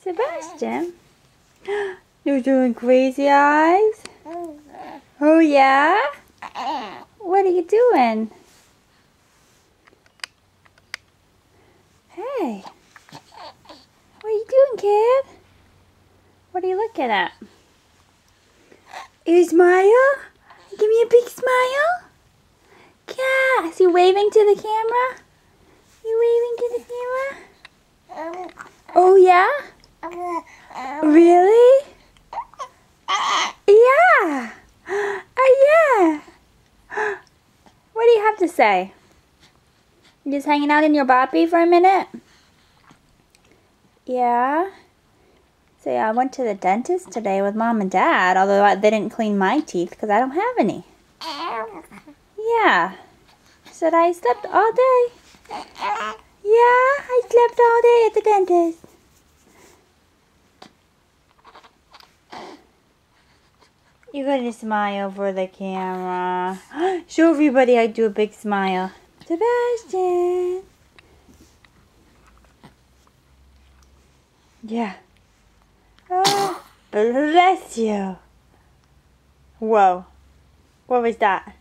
Sebastian? You're doing crazy eyes? Oh yeah? What are you doing? Hey. What are you doing, kid? What are you looking at? You smile? Give me a big smile? Yeah. Is he waving to the camera? You waving to the camera? Oh yeah? Really? Yeah. Yeah. What do you have to say? You just hanging out in your boppy for a minute? Yeah. So yeah, I went to the dentist today with Mom and Dad, although they didn't clean my teeth because I don't have any. Yeah. Said I slept all day. Yeah, I slept all day at the dentist. You're going to smile for the camera. Show everybody I do a big smile. Sebastian. Yeah. Oh, bless you. Whoa. What was that?